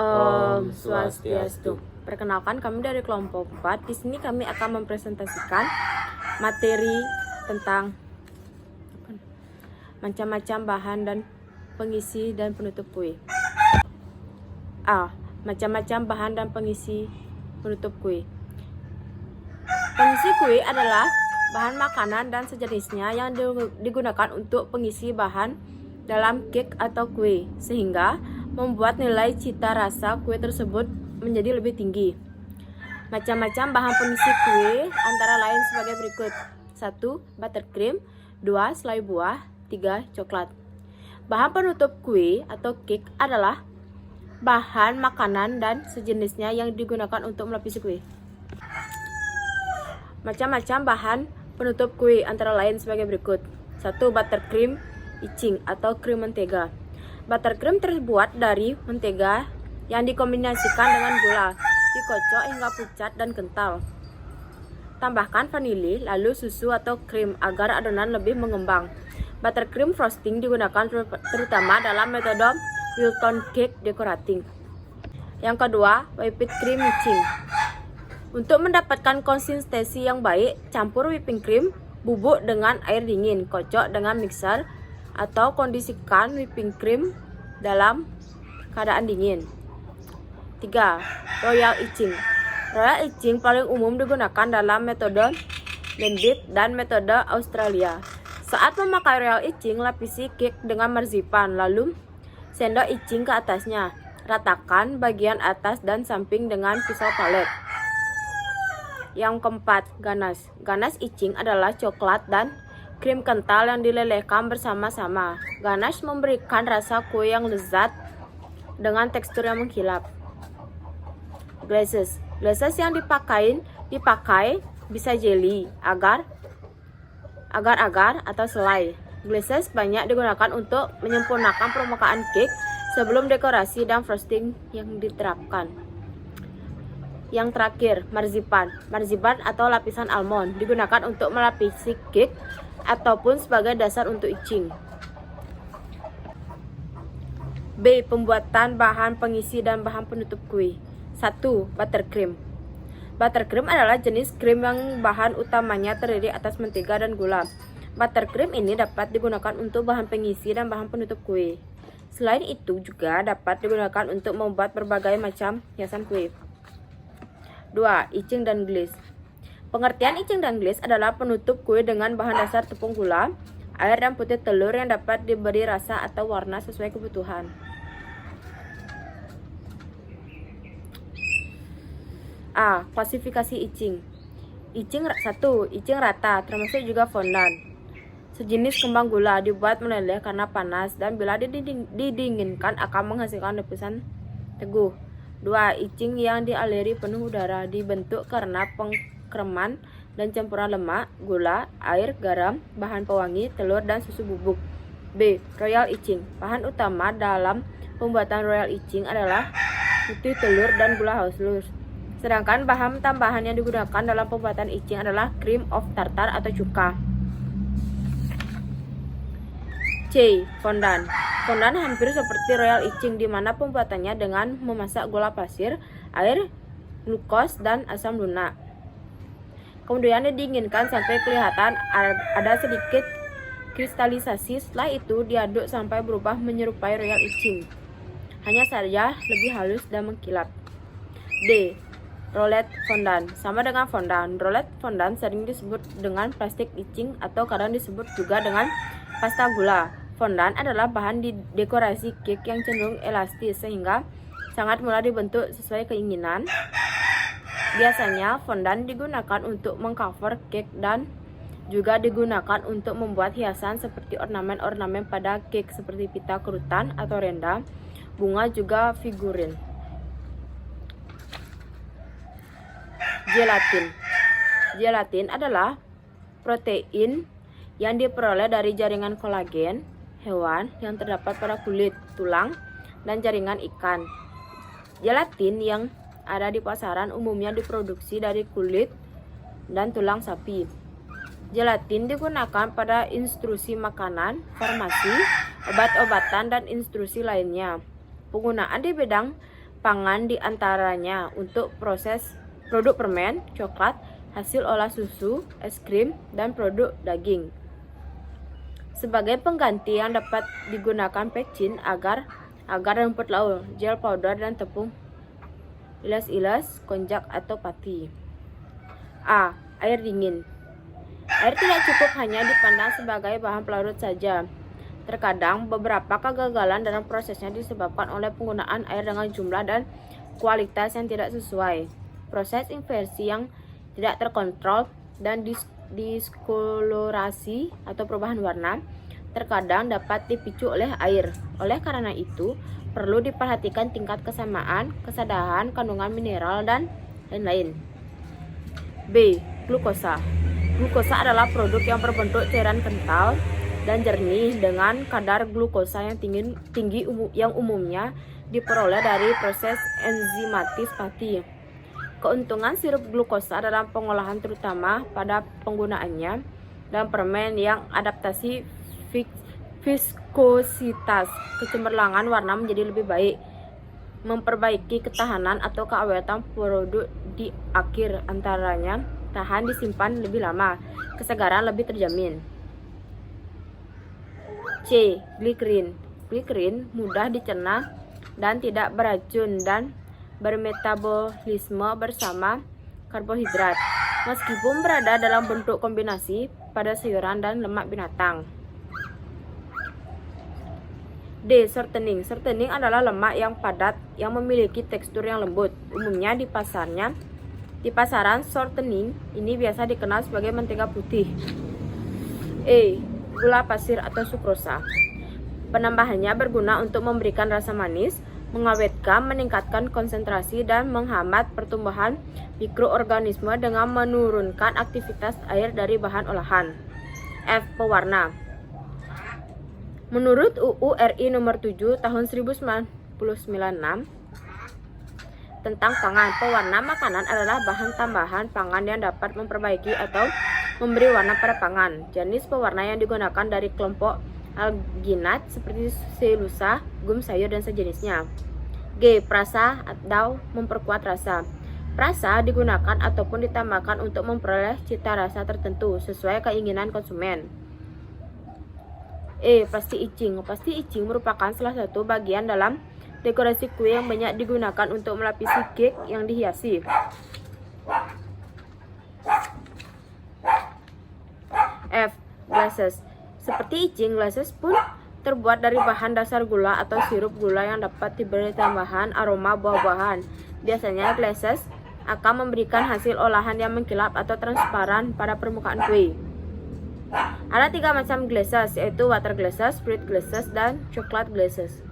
Om Swastiastu. Perkenalkan, kami dari kelompok 4. Di sini kami akan mempresentasikan materi tentang macam-macam bahan dan pengisi dan penutup kue. A. Macam-macam bahan dan pengisi penutup kue. Pengisi kue adalah bahan makanan dan sejenisnya yang digunakan untuk pengisi bahan dalam cake atau kue, sehingga membuat nilai cita rasa kue tersebut menjadi lebih tinggi. Macam-macam bahan pengisi kue antara lain sebagai berikut: 1. Buttercream, 2. Selai buah, 3. Coklat. Bahan penutup kue atau cake adalah bahan makanan dan sejenisnya yang digunakan untuk melapisi kue. Macam-macam bahan penutup kue antara lain sebagai berikut: 1. Buttercream, icing atau krim mentega. Buttercream terbuat dari mentega yang dikombinasikan dengan gula, dikocok hingga pucat dan kental. Tambahkan vanili, lalu susu atau krim agar adonan lebih mengembang. Buttercream frosting digunakan terutama dalam metode Wilton cake decorating. Yang kedua, whipped cream icing. Untuk mendapatkan konsistensi yang baik, campur whipping cream bubuk dengan air dingin, kocok dengan mixer atau kondisikan whipping cream dalam keadaan dingin. 3. Royal icing. Royal icing paling umum digunakan dalam metode blended dan metode Australia. Saat memakai royal icing, lapisi cake dengan marzipan, lalu sendok icing ke atasnya. Ratakan bagian atas dan samping dengan pisau palet. Yang keempat, ganache. Ganache icing adalah coklat dan krim kental yang dilelehkan bersama-sama. Ganache memberikan rasa kue yang lezat dengan tekstur yang mengkilap. Glazes. Glazes yang dipakai bisa jelly, agar-agar atau selai. Glazes banyak digunakan untuk menyempurnakan permukaan cake sebelum dekorasi dan frosting yang diterapkan. Yang terakhir, marzipan. Marzipan atau lapisan almond digunakan untuk melapisi cake ataupun sebagai dasar untuk icing. B. Pembuatan bahan pengisi dan bahan penutup kue. 1. Buttercream. Buttercream adalah jenis krim yang bahan utamanya terdiri atas mentega dan gula. Buttercream ini dapat digunakan untuk bahan pengisi dan bahan penutup kue. Selain itu juga dapat digunakan untuk membuat berbagai macam hiasan kue. 2. Icing dan glaze. Pengertian icing dan glaze adalah penutup kue dengan bahan dasar tepung gula, air dan putih telur yang dapat diberi rasa atau warna sesuai kebutuhan. A. Klasifikasi icing. 1. Icing rata, termasuk juga fondant. Sejenis kembang gula, dibuat meleleh karena panas dan bila didinginkan akan menghasilkan letusan teguh. 2. Icing yang dialiri penuh udara, dibentuk karena pengkreman dan campuran lemak, gula, air, garam, bahan pewangi, telur, dan susu bubuk. B. Royal icing. Bahan utama dalam pembuatan royal icing adalah putih telur dan gula halus. Sedangkan bahan tambahan yang digunakan dalam pembuatan icing adalah cream of tartar atau cuka. C. Fondant. Fondant hampir seperti royal icing, di mana pembuatannya dengan memasak gula pasir, air, glukos, dan asam lunak. Kemudian didinginkan sampai kelihatan ada sedikit kristalisasi. Setelah itu diaduk sampai berubah menyerupai royal icing, hanya saja lebih halus dan mengkilap. D. Roulette fondant. Sama dengan fondant, roulette fondant sering disebut dengan plastik icing atau kadang disebut juga dengan pasta gula. Fondant adalah bahan di dekorasi cake yang cenderung elastis sehingga sangat mudah dibentuk sesuai keinginan. Biasanya fondant digunakan untuk mengcover cake dan juga digunakan untuk membuat hiasan seperti ornamen-ornamen pada cake seperti pita kerutan atau renda, bunga, juga figurin. Gelatin. Gelatin adalah protein yang diperoleh dari jaringan kolagen hewan yang terdapat pada kulit, tulang, dan jaringan ikan. Gelatin yang ada di pasaran umumnya diproduksi dari kulit dan tulang sapi. Gelatin digunakan pada instruksi makanan, farmasi, obat-obatan, dan instruksi lainnya. Penggunaan di bidang pangan di antaranya untuk proses produk permen, coklat, hasil olah susu, es krim, dan produk daging. Sebagai pengganti yang dapat digunakan pecin, agar rumput laut, gel powder, dan tepung ilas-ilas, konjak atau pati. A. Air dingin. Air tidak cukup hanya dipandang sebagai bahan pelarut saja. Terkadang beberapa kegagalan dalam prosesnya disebabkan oleh penggunaan air dengan jumlah dan kualitas yang tidak sesuai. Proses inversi yang tidak terkontrol dan diskolorasi atau perubahan warna terkadang dapat dipicu oleh air. Oleh karena itu, perlu diperhatikan tingkat kesamaan, kesadaran, kandungan mineral, dan lain-lain. B. Glukosa. Glukosa adalah produk yang berbentuk cairan kental dan jernih dengan kadar glukosa yang tinggi yang umumnya diperoleh dari proses enzimatis pati. Keuntungan sirup glukosa dalam pengolahan terutama pada penggunaannya dalam permen yang adaptasi viskositas, kecemerlangan warna menjadi lebih baik, memperbaiki ketahanan atau keawetan produk di akhir, antaranya tahan disimpan lebih lama, kesegaran lebih terjamin. C. Glikerin. Glikerin mudah dicerna dan tidak beracun dan bermetabolisme bersama karbohidrat, meskipun berada dalam bentuk kombinasi pada sayuran dan lemak binatang. D. Shortening. Shortening adalah lemak yang padat yang memiliki tekstur yang lembut. Umumnya di pasaran shortening ini biasa dikenal sebagai mentega putih. E. Gula pasir atau sukrosa. Penambahannya berguna untuk memberikan rasa manis, mengawetkan, meningkatkan konsentrasi, dan menghambat pertumbuhan mikroorganisme dengan menurunkan aktivitas air dari bahan olahan. F. Pewarna. Menurut UU RI nomor 7 tahun 1996 tentang pangan, pewarna makanan adalah bahan tambahan pangan yang dapat memperbaiki atau memberi warna pada pangan. Jenis pewarna yang digunakan dari kelompok alginat seperti selusa, gum sayur, dan sejenisnya. G. Perasa atau memperkuat rasa. Perasa digunakan ataupun ditambahkan untuk memperoleh cita rasa tertentu sesuai keinginan konsumen. E. Pasti icing. Pasti icing merupakan salah satu bagian dalam dekorasi kue yang banyak digunakan untuk melapisi cake yang dihiasi. F. Glasses. Seperti icing, glasses pun terbuat dari bahan dasar gula atau sirup gula yang dapat diberi tambahan aroma buah-buahan. Biasanya glasses akan memberikan hasil olahan yang mengkilap atau transparan pada permukaan kue. Ada 3 macam glasses, yaitu water glasses, fruit glasses, dan chocolate glasses.